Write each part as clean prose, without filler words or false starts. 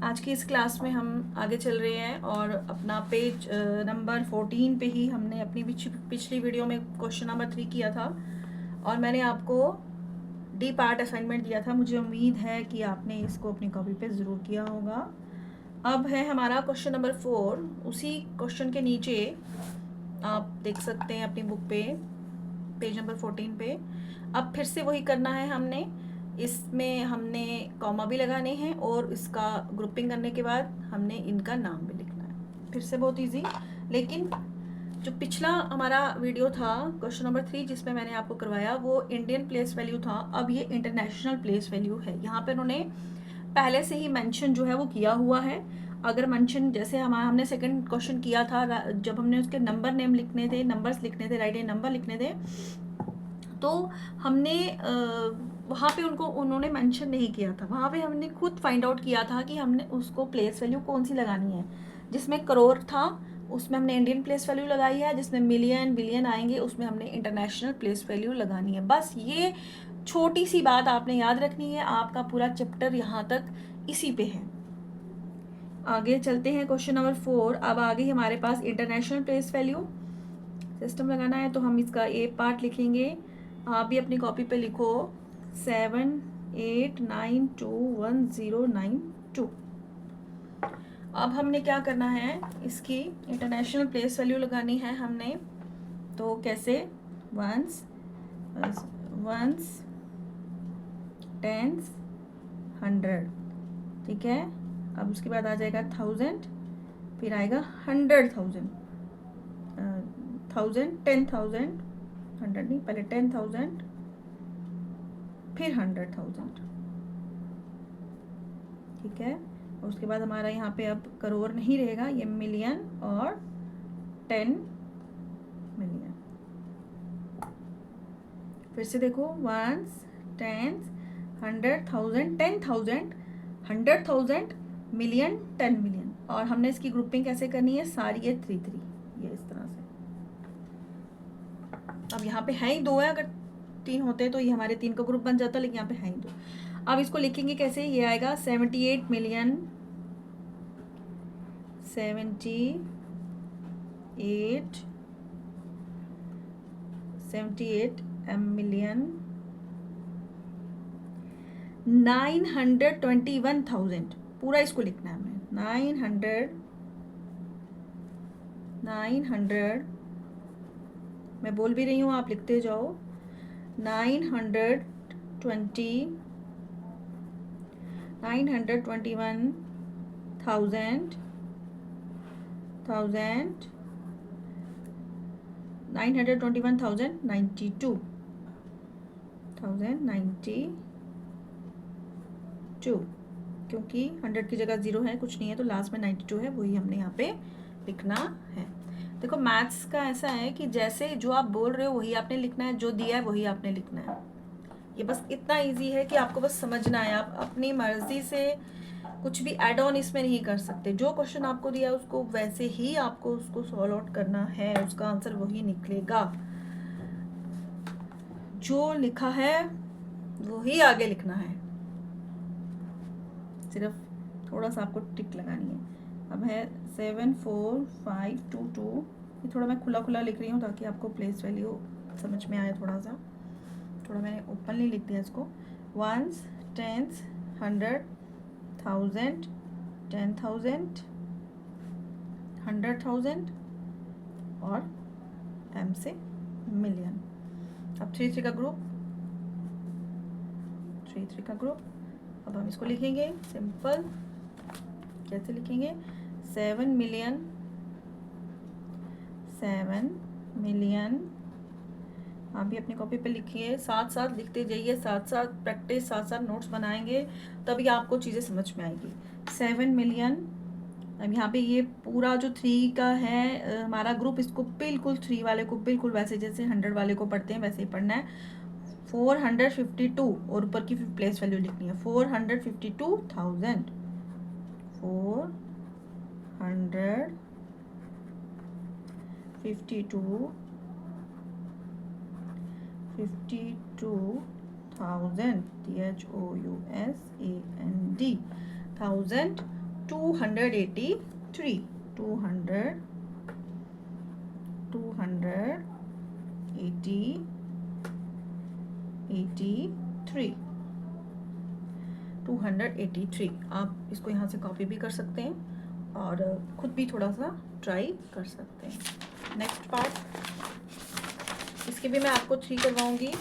आज की इस क्लास में हम आगे चल रहे हैं और अपना पेज नंबर 14 पे ही हमने अपनी पिछली वीडियो में क्वेश्चन नंबर 3 किया था और मैंने आपको डी पार्ट असाइनमेंट दिया था। मुझे उम्मीद है कि आपने इसको अपनी कॉपी पे ज़रूर किया होगा। अब है हमारा क्वेश्चन नंबर 4। उसी क्वेश्चन के नीचे आप देख सकते हैं अपनी बुक पे पेज नंबर 14 पे। अब फिर से वही करना है हमने। इसमें हमने कॉमा भी लगाने हैं और इसका ग्रुपिंग करने के बाद हमने इनका नाम भी लिखना है। फिर से बहुत इजी। लेकिन जो पिछला हमारा वीडियो था क्वेश्चन नंबर 3 जिसमें मैंने आपको करवाया वो इंडियन प्लेस वैल्यू था। अब ये इंटरनेशनल प्लेस वैल्यू है। यहाँ पे उन्होंने पहले से ही मेंशन जो है वो किया हुआ है। अगर मेंशन जैसे हमने सेकंड क्वेश्चन किया था जब हमने उसके नंबर नेम लिखने थे, नंबर्स लिखने थे, राइट नंबर लिखने थे, तो हमने वहाँ पे उन्होंने मेंशन नहीं किया था। वहाँ पे हमने खुद फाइंड आउट किया था कि हमने उसको प्लेस वैल्यू कौन सी लगानी है। जिसमें करोड़ था उसमें हमने इंडियन प्लेस वैल्यू लगाई है, जिसमें मिलियन बिलियन आएंगे उसमें हमने इंटरनेशनल प्लेस वैल्यू लगानी है। बस ये छोटी सी बात आपने याद रखनी है। आपका पूरा चैप्टर यहाँ तक इसी पे है। आगे चलते हैं क्वेश्चन नंबर 4। अब आगे हमारे पास इंटरनेशनल प्लेस वैल्यू सिस्टम लगाना है तो हम इसका ए पार्ट लिखेंगे। आप भी अपनी कॉपी पे लिखो 78921092। अब हमने क्या करना है, इसकी इंटरनेशनल प्लेस वैल्यू लगानी है हमने। तो कैसे, वंस, टेंस, 100, ठीक है। अब उसके बाद आ जाएगा 1000, फिर आएगा 100,000, 10,000, 100 नहीं, पहले 10,000 फिर 100,000, ठीक है। और उसके बाद हमारा यहाँ पे अब करोड़ नहीं रहेगा, ये मिलियन और 10 मिलियन। फिर से देखो 1, 10, 100,000, 10,000, 100,000, मिलियन, 10 मिलियन। और हमने इसकी ग्रुपिंग कैसे करनी है, सारी ये 3 ये इस तरह से। अब यहाँ पे है ही 2 है, अगर 3 होते तो ये हमारे 3 का ग्रुप बन जाता, लेकिन यहाँ पे है ही 2। अब इसको लिखेंगे कैसे, ये आएगा 78 मिलियन, 78 मिलियन 921,000। पूरा इसको लिखना है हमें। 900 मैं बोल भी रही हूँ, आप लिखते जाओ। 921,000 922 क्योंकि 100 की जगह 0 है, कुछ नहीं है, तो लास्ट में 92 है, वही हमने यहाँ पे लिखना है। देखो मैथ्स का ऐसा है कि जैसे जो आप बोल रहे हो वही आपने लिखना है, जो दिया है वही आपने लिखना है। ये बस इतना इजी है कि आपको बस समझना है। आप अपनी मर्जी से कुछ भी ऐड ऑन इसमें नहीं कर सकते। जो क्वेश्चन आपको दिया है उसको वैसे ही आपको उसको सॉल्व आउट करना है, उसका आंसर वही निकलेगा। जो लिखा है वही आगे लिखना है, सिर्फ थोड़ा सा आपको टिक लगानी है। अब है 74522। ये थोड़ा मैं खुला खुला लिख रही हूँ ताकि आपको प्लेस वैल्यू समझ में आए। थोड़ा मैंने ओपनली लिख दिया इसको। 1, 10, 100, 1000, 10,000, 100,000 और M से मिलियन। अब 3 का ग्रुप, 3 का ग्रुप। अब हम इसको लिखेंगे सिंपल। कैसे लिखेंगे, 7 मिलियन, 7 मिलियन। आप भी अपनी कॉपी पे लिखिए, साथ साथ लिखते जाइए, साथ साथ प्रैक्टिस, साथ साथ नोट्स बनाएंगे, तभी आपको चीज़ें समझ में आएगी। 7 मिलियन। अब यहाँ पे ये पूरा जो 3 का है हमारा ग्रुप, इसको बिल्कुल 3 वाले को बिल्कुल वैसे जैसे 100 वाले को पढ़ते हैं वैसे ही पढ़ना है। 452 और ऊपर की प्लेस वैल्यू लिखनी है 452,000, 452,000 THOUSAND 1000 283 283 आप इसको यहाँ से कॉपी भी कर सकते हैं और खुद भी थोड़ा सा ट्राई कर सकते हैं। नेक्स्ट पार्ट, इसके भी मैं आपको 3 करवाऊंगी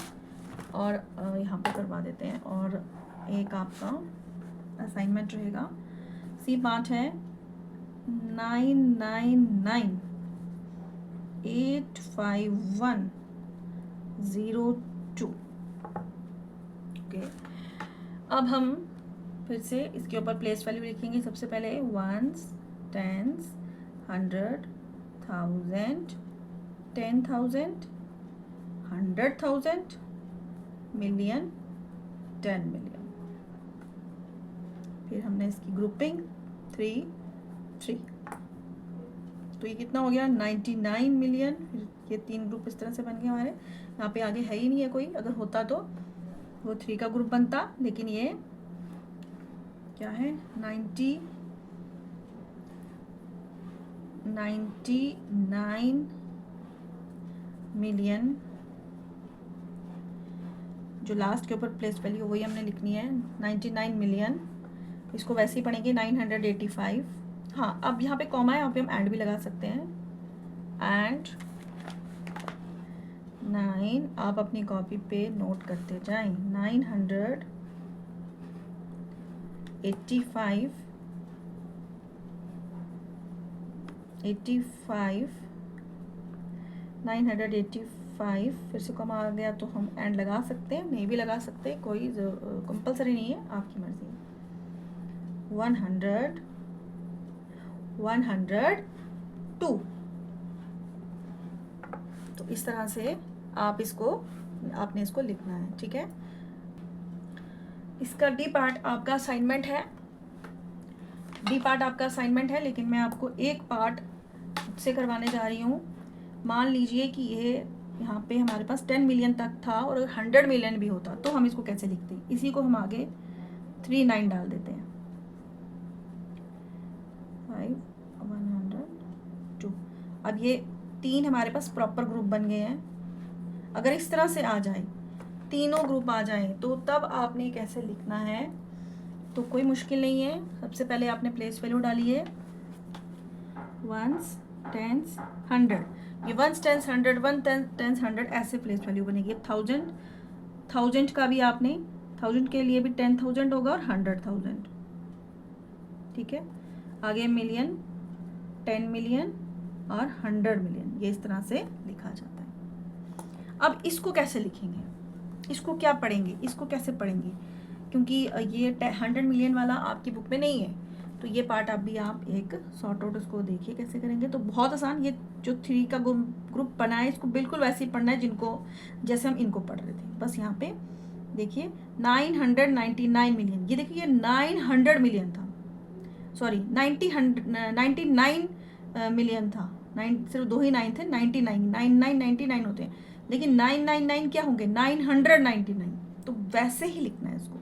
और यहाँ पे करवा देते हैं। और एक आपका असाइनमेंट रहेगा, C5 है 999,851,02। ओके, अब हम फिर से इसके ऊपर प्लेस वैल्यू लिखेंगे। सबसे पहले वंस, टेंस, 100, 1000, 10,000, 100,000, मिलियन, 10 मिलियन। फिर हमने इसकी ग्रुपिंग 3 3, तो ये कितना हो गया 99 मिलियन। फिर ये 3 ग्रुप इस तरह से बन गए हमारे। यहाँ पे आगे है ही नहीं है कोई, अगर होता तो वो 3 का ग्रुप बनता, लेकिन ये क्या है 99 मिलियन। जो लास्ट के ऊपर प्लेस वैल्यू वही हमने लिखनी है 99 मिलियन। इसको वैसे ही पढ़ेंगे 985। हाँ, अब यहाँ पे कॉमा है, यहाँ पे हम एंड भी लगा सकते हैं। एंड 9, आप अपनी कॉपी पे नोट करते जाएं, 985 985। फिर से कॉमा आ गया तो हम एंड लगा सकते हैं, नहीं भी लगा सकते, कोई कंपलसरी नहीं है, आपकी मर्जी। 100 102। तो इस तरह से आपने इसको लिखना है, ठीक है। इसका डी पार्ट आपका असाइनमेंट है, लेकिन मैं आपको एक पार्ट से करवाने जा रही हूँ। मान लीजिए कि ये यहाँ पे हमारे पास 10 मिलियन तक था और 100 मिलियन भी होता तो हम इसको कैसे लिखते हैं। इसी को हम आगे 39 डाल देते हैं। 102। अब ये 3 हमारे पास प्रॉपर ग्रुप बन गए हैं। अगर इस तरह से आ जाए, तीनों ग्रुप आ जाए, तो तब आपने कैसे लिखना है, तो कोई मुश्किल नहीं है। सबसे पहले आपने प्लेस वैल्यू डाली है वंस, टेंस, 100। ये वंस, टेंस, 100, 1 टेंस 100 ऐसे प्लेस वैल्यू बनेगी। अब 1000 का भी आपने 1000 के लिए भी 10,000 होगा और 100,000, ठीक है। आगे मिलियन, 10 मिलियन और 100 मिलियन, ये इस तरह से लिखा जाता है। अब इसको कैसे लिखेंगे, इसको क्या पढ़ेंगे, इसको कैसे पढ़ेंगे, क्योंकि ये 100 मिलियन वाला आपकी बुक में नहीं है, तो ये पार्ट आप एक सॉर्ट आउट उसको देखिए कैसे करेंगे। तो बहुत आसान, ये जो 3 का ग्रुप बना है, इसको बिल्कुल वैसे ही पढ़ना है जैसे हम इनको पढ़ रहे थे। बस यहाँ पे देखिए 999 मिलियन, ये देखिए 900 मिलियन था, सॉरी 99 मिलियन था। सिर्फ 2 ही 9 थे, 99 होते हैं, लेकिन 999 क्या होंगे 999। तो वैसे ही लिखना है इसको,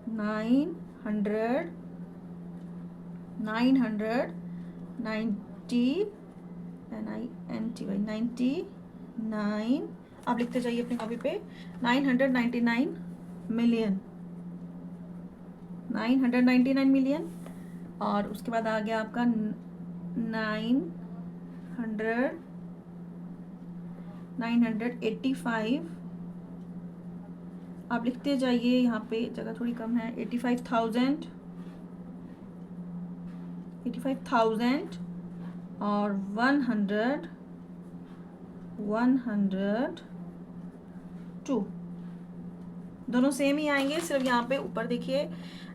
99 आप लिखते जाइए अपनी कॉपी पे। 999 मिलियन, 999 मिलियन। और उसके बाद आ गया आपका 985। आप लिखते जाइए, यहाँ पे जगह थोड़ी कम है। 85,000 और 102 दोनों सेम ही आएंगे। सिर्फ यहाँ पे ऊपर देखिए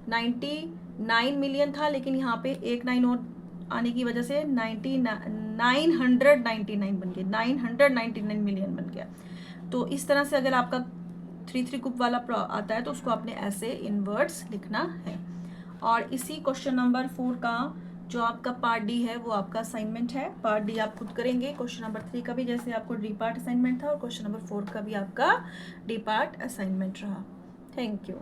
99 मिलियन था, लेकिन यहाँ पे एक 9 और आने की वजह से 999 बन गया, 999 मिलियन बन गया। तो इस तरह से अगर आपका 3 ग्रुप वाला आता है तो उसको आपने ऐसे इन वर्ड्स लिखना है। और इसी क्वेश्चन नंबर 4 का जो आपका पार्ट डी है वो आपका असाइनमेंट है। पार्ट डी आप खुद करेंगे। क्वेश्चन नंबर 3 का भी जैसे आपको डी पार्ट असाइनमेंट था, और क्वेश्चन नंबर 4 का भी आपका डी पार्ट असाइनमेंट रहा। Thank you.